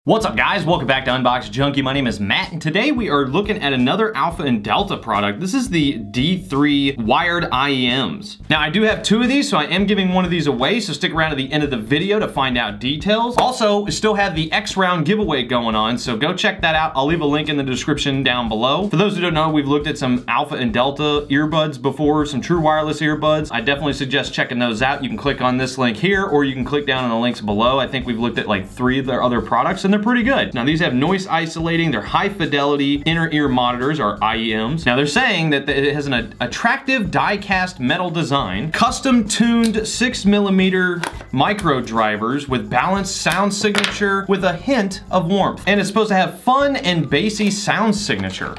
What's up guys, welcome back to Unbox Junkie. My name is Matt and today we are looking at another Alpha and Delta product. This is the D3 wired IEMs. Now I do have two of these, so I am giving one of these away, so stick around to the end of the video to find out details. Also, we still have the X round giveaway going on, so go check that out. I'll leave a link in the description down below. For those who don't know, we've looked at some Alpha and Delta earbuds before, some true wireless earbuds. I definitely suggest checking those out. You can click on this link here or you can click down on the links below. I think we've looked at like 3 of their other products and they're pretty good. Now these have noise isolating, they're high fidelity inner ear monitors or IEMs. Now they're saying that it has an attractive die-cast metal design, custom tuned 6mm micro drivers with balanced sound signature with a hint of warmth. And it's supposed to have fun and bassy sound signature.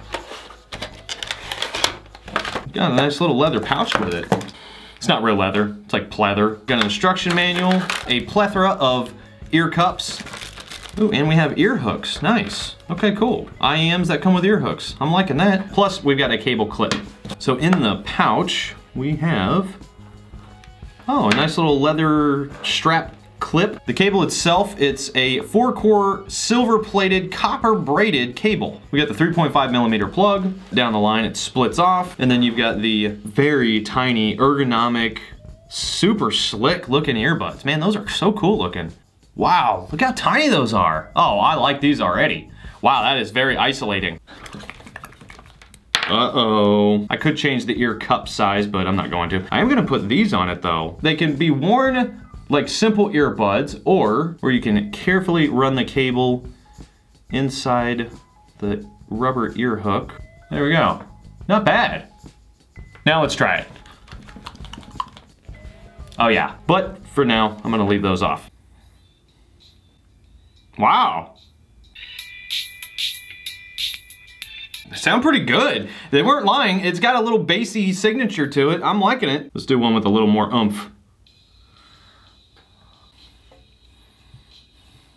Got a nice little leather pouch with it. It's not real leather, it's like pleather. Got an instruction manual, a plethora of ear cups. Ooh, and we have ear hooks, nice. Okay, cool. IEMs that come with ear hooks, I'm liking that. Plus, we've got a cable clip. So in the pouch, we have, oh, a nice little leather strap clip. The cable itself, it's a 4-core silver-plated copper braided cable. We got the 3.5mm plug. Down the line, it splits off. And then you've got the very tiny, ergonomic, super slick looking earbuds. Man, those are so cool looking. Wow, look how tiny those are. Oh, I like these already. Wow, that is very isolating. Uh-oh. I could change the ear cup size, but I'm not going to. I am gonna put these on it though. They can be worn like simple earbuds, or you can carefully run the cable inside the rubber ear hook. There we go. Not bad. Now let's try it. Oh yeah, but for now, I'm gonna leave those off. Wow. They sound pretty good. They weren't lying. It's got a little bassy signature to it. I'm liking it. Let's do one with a little more oomph.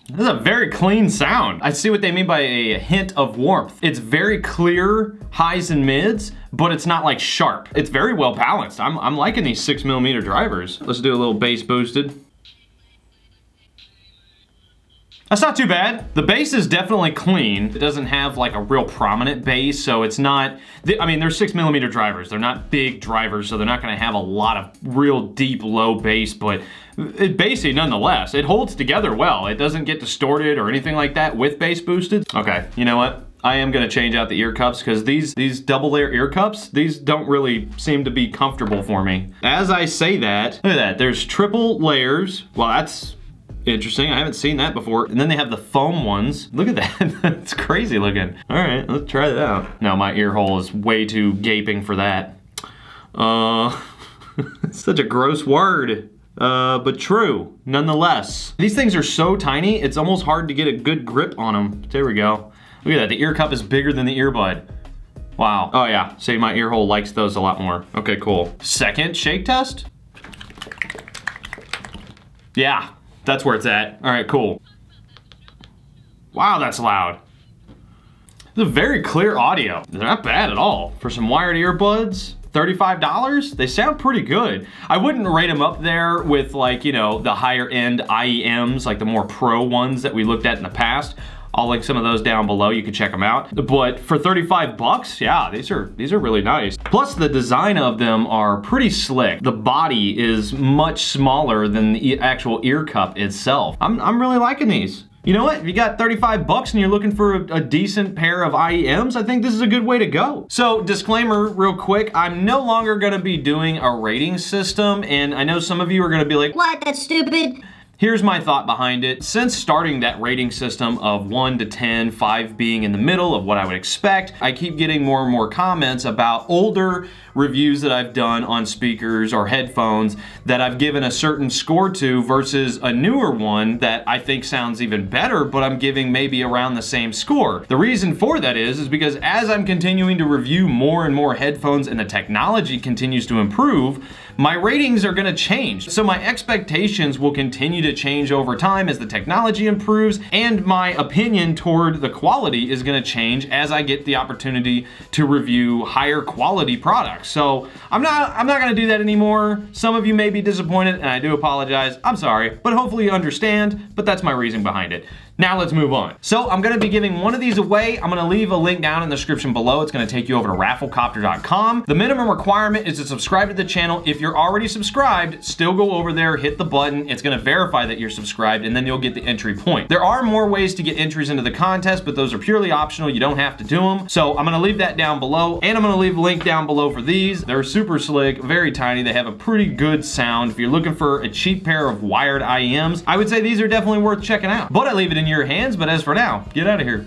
This is a very clean sound. I see what they mean by a hint of warmth. It's very clear highs and mids, but it's not like sharp. It's very well balanced. I'm liking these 6mm drivers. Let's do a little bass boosted. That's not too bad. The bass is definitely clean. It doesn't have like a real prominent bass, so it's not, I mean, they're 6mm drivers. They're not big drivers, so they're not gonna have a lot of real deep low bass, but it's bassy nonetheless. It holds together well. It doesn't get distorted or anything like that with bass boosted. Okay, you know what? I am gonna change out the ear cups because these double layer ear cups, these don't really seem to be comfortable for me. As I say that, look at that, there's triple layers. Well, that's interesting, I haven't seen that before. And then they have the foam ones. Look at that, it's crazy looking. All right, let's try that out. No, my ear hole is way too gaping for that. It's such a gross word, but true, nonetheless. These things are so tiny, it's almost hard to get a good grip on them. There we go. Look at that, the ear cup is bigger than the earbud. Wow, oh yeah, see, my ear hole likes those a lot more. Okay, cool. Second shake test? Yeah. That's where it's at. All right, cool. Wow, that's loud. This is very clear audio. They're not bad at all. For some wired earbuds, $35, they sound pretty good. I wouldn't rate them up there with like, you know, the higher end IEMs, like the more pro ones that we looked at in the past. I'll link some of those down below, you can check them out. But for 35 bucks, yeah, these are really nice. Plus the design of them are pretty slick. The body is much smaller than the actual ear cup itself. I'm really liking these. You know what, if you got 35 bucks and you're looking for a decent pair of IEMs, I think this is a good way to go. So disclaimer real quick, I'm no longer gonna be doing a rating system, and I know some of you are gonna be like, what, that's stupid. Here's my thought behind it. Since starting that rating system of 1 to 10, 5 being in the middle of what I would expect, I keep getting more and more comments about older reviews that I've done on speakers or headphones that I've given a certain score to versus a newer one that I think sounds even better, but I'm giving maybe around the same score. The reason for that is because as I'm continuing to review more and more headphones and the technology continues to improve, my ratings are gonna change. So my expectations will continue to change over time as the technology improves, and my opinion toward the quality is gonna change as I get the opportunity to review higher quality products. So I'm not gonna do that anymore. Some of you may be disappointed and I do apologize. I'm sorry, but hopefully you understand, but that's my reason behind it. Now let's move on. So I'm gonna be giving one of these away. I'm gonna leave a link down in the description below. It's gonna take you over to rafflecopter.com. The minimum requirement is to subscribe to the channel. If you're already subscribed, still go over there, hit the button. It's gonna verify that you're subscribed, and then you'll get the entry point. There are more ways to get entries into the contest, but those are purely optional. You don't have to do them. So I'm gonna leave that down below, and I'm gonna leave a link down below for these. They're super slick, very tiny. They have a pretty good sound. If you're looking for a cheap pair of wired IEMs, I would say these are definitely worth checking out. But I leave it in your hands, but as for now, get out of here.